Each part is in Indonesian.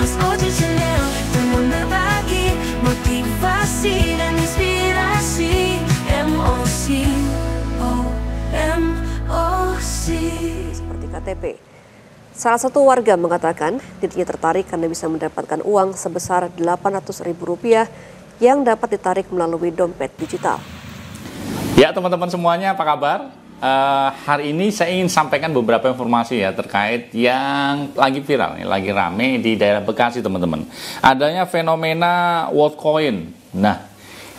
Mas Oji Channel dengan berbagi motivasi dan inspirasi. MOC, MOC. Seperti KTP. Salah satu warga mengatakan dirinya tertarik karena bisa mendapatkan uang sebesar Rp800.000 yang dapat ditarik melalui dompet digital. Ya teman-teman semuanya, apa kabar? Hari ini saya ingin sampaikan beberapa informasi ya terkait yang lagi viral, lagi rame di daerah Bekasi teman-teman. Adanya fenomena Worldcoin. Nah,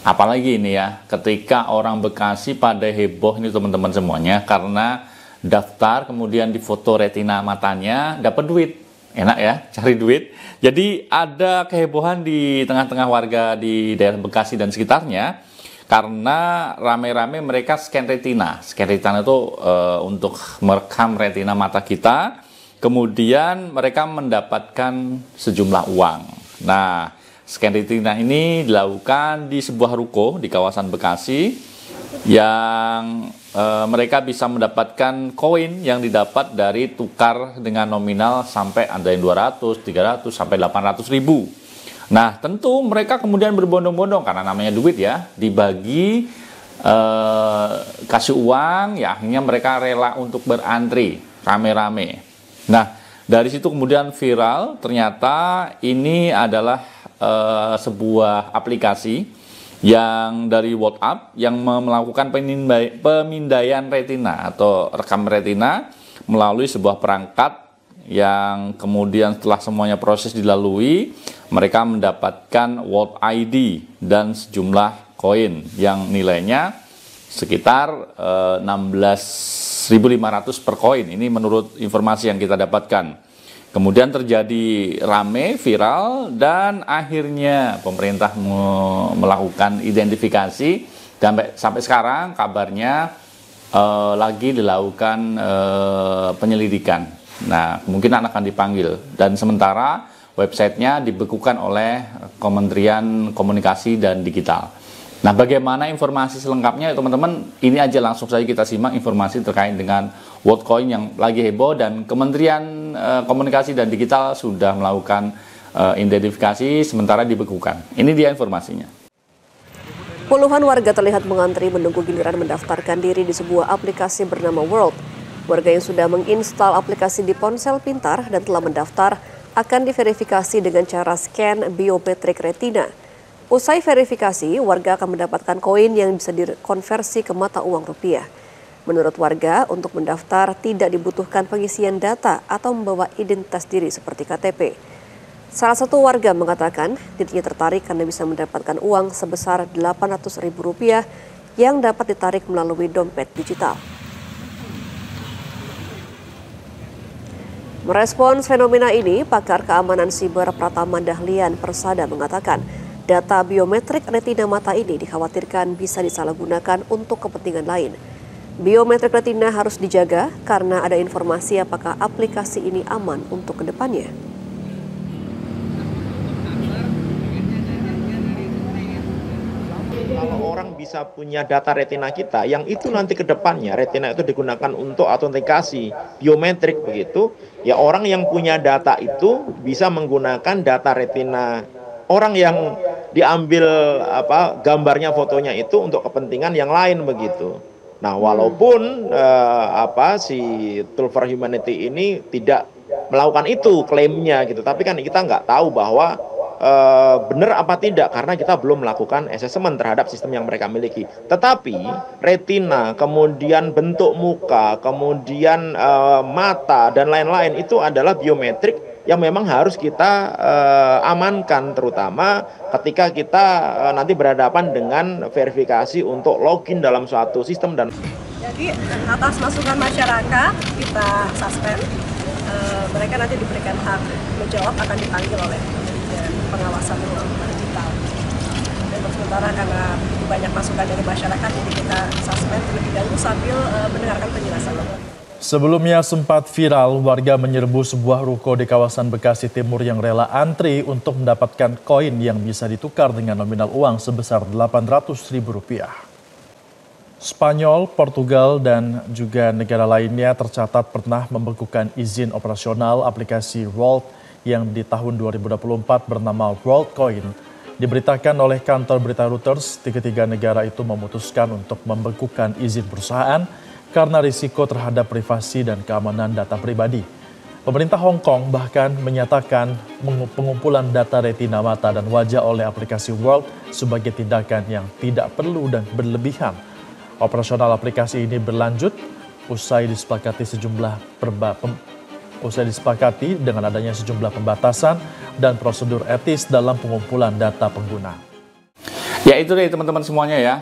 apalagi ini ya, ketika orang Bekasi pada heboh ini teman-teman semuanya karena daftar kemudian difoto retina matanya dapat duit. Enak ya, cari duit. Jadi ada kehebohan di tengah-tengah warga di daerah Bekasi dan sekitarnya karena rame-rame mereka scan retina. Scan retina itu untuk merekam retina mata kita. Kemudian mereka mendapatkan sejumlah uang. Nah, scan retina ini dilakukan di sebuah ruko di kawasan Bekasi yang mereka bisa mendapatkan koin yang didapat dari tukar dengan nominal sampai ada yang 200, 300, sampai 800 ribu. Nah, tentu mereka kemudian berbondong-bondong karena namanya duit ya, dibagi kasih uang, ya akhirnya mereka rela untuk berantri rame-rame. Nah, dari situ kemudian viral, ternyata ini adalah sebuah aplikasi yang dari WhatsApp yang melakukan pemindaian retina atau rekam retina melalui sebuah perangkat yang kemudian setelah semuanya proses dilalui, mereka mendapatkan World ID dan sejumlah koin yang nilainya sekitar 16.500 per koin. Ini menurut informasi yang kita dapatkan. Kemudian terjadi rame, viral, dan akhirnya pemerintah melakukan identifikasi dan sampai sekarang kabarnya lagi dilakukan penyelidikan. Nah, kemungkinan akan dipanggil dan sementara websitenya dibekukan oleh Kementerian Komunikasi dan Digital. Nah, bagaimana informasi selengkapnya teman-teman? Ini aja langsung saja kita simak informasi terkait dengan Worldcoin yang lagi heboh dan Kementerian Komunikasi dan Digital sudah melakukan identifikasi sementara dibekukan. Ini dia informasinya. Puluhan warga terlihat mengantri menunggu giliran mendaftarkan diri di sebuah aplikasi bernama World. Warga yang sudah menginstal aplikasi di ponsel pintar dan telah mendaftar akan diverifikasi dengan cara scan biometrik retina. Usai verifikasi, warga akan mendapatkan koin yang bisa dikonversi ke mata uang rupiah. Menurut warga, untuk mendaftar tidak dibutuhkan pengisian data atau membawa identitas diri seperti KTP. Salah satu warga mengatakan dirinya tertarik karena bisa mendapatkan uang sebesar Rp800.000 yang dapat ditarik melalui dompet digital. Merespons fenomena ini, pakar keamanan siber Pratama Dahlian Persada mengatakan data biometrik retina mata ini dikhawatirkan bisa disalahgunakan untuk kepentingan lain. Biometrik retina harus dijaga karena ada informasi apakah aplikasi ini aman untuk kedepannya. Kalau orang bisa punya data retina kita, yang itu nanti ke depannya retina itu digunakan untuk autentikasi biometrik begitu, ya orang yang punya data itu bisa menggunakan data retina orang yang diambil gambarnya fotonya itu untuk kepentingan yang lain begitu. Nah, walaupun si Tool for Humanity ini tidak melakukan itu klaimnya gitu, tapi kan kita nggak tahu bahwa benar apa tidak karena kita belum melakukan assessment terhadap sistem yang mereka miliki. Tetapi retina, kemudian bentuk muka, kemudian mata dan lain-lain itu adalah biometrik yang memang harus kita amankan, terutama ketika kita nanti berhadapan dengan verifikasi untuk login dalam suatu sistem. Dan jadi atas masukan masyarakat kita suspend, mereka nanti diberikan hak menjawab, akan dipanggil oleh pengawasan uang digital. Dan untuk sementara karena banyak masukan dari masyarakat, jadi kita suspend terlebih dahulu sambil mendengarkan penjelasan. Sebelumnya sempat viral warga menyerbu sebuah ruko di kawasan Bekasi Timur yang rela antri untuk mendapatkan koin yang bisa ditukar dengan nominal uang sebesar Rp800.000. Spanyol, Portugal, dan juga negara lainnya tercatat pernah membekukan izin operasional aplikasi World yang di tahun 2024 bernama WorldCoin. Diberitakan oleh kantor berita Reuters, ketiga negara itu memutuskan untuk membekukan izin perusahaan karena risiko terhadap privasi dan keamanan data pribadi. Pemerintah Hong Kong bahkan menyatakan pengumpulan data retina mata dan wajah oleh aplikasi World sebagai tindakan yang tidak perlu dan berlebihan. Operasional aplikasi ini berlanjut usai disepakati dengan adanya sejumlah pembatasan dan prosedur etis dalam pengumpulan data pengguna. Ya itu deh teman-teman semuanya ya.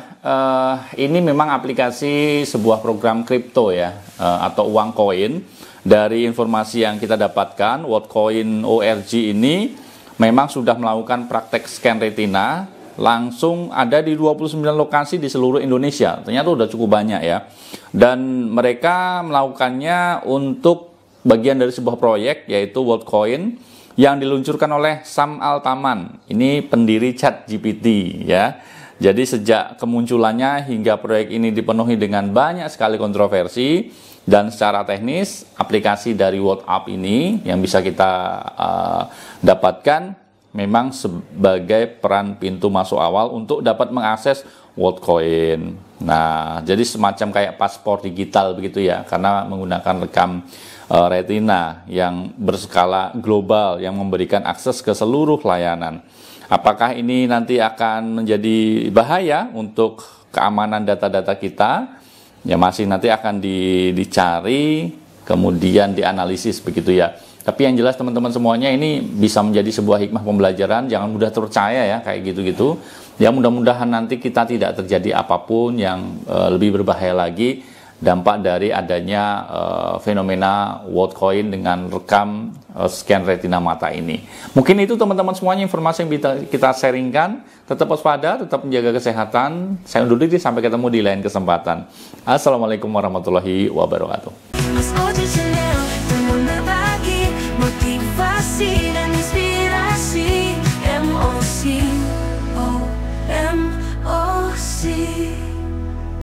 Ini memang aplikasi sebuah program kripto ya, atau uang koin. Dari informasi yang kita dapatkan, WorldCoin.org ini memang sudah melakukan praktek scan retina, langsung ada di 29 lokasi di seluruh Indonesia. Ternyata udah cukup banyak ya. Dan mereka melakukannya untuk bagian dari sebuah proyek, yaitu WorldCoin, yang diluncurkan oleh Sam Altman. Ini pendiri ChatGPT ya. Jadi sejak kemunculannya hingga proyek ini dipenuhi dengan banyak sekali kontroversi, dan secara teknis aplikasi dari WhatsApp ini yang bisa kita dapatkan memang sebagai peran pintu masuk awal untuk dapat mengakses WorldCoin. Nah, jadi semacam kayak paspor digital begitu ya, karena menggunakan rekam retina yang berskala global yang memberikan akses ke seluruh layanan. Apakah ini nanti akan menjadi bahaya untuk keamanan data-data kita? Ya masih nanti akan dicari, kemudian dianalisis begitu ya. Tapi yang jelas teman-teman semuanya ini bisa menjadi sebuah hikmah pembelajaran, jangan mudah percaya ya kayak gitu-gitu. Ya mudah-mudahan nanti kita tidak terjadi apapun yang lebih berbahaya lagi, dampak dari adanya fenomena WorldCoin dengan rekam scan retina mata ini. Mungkin itu teman-teman semuanya informasi yang kita sharingkan. Tetap waspada, tetap menjaga kesehatan. Saya undur diri, sampai ketemu di lain kesempatan. Assalamualaikum warahmatullahi wabarakatuh.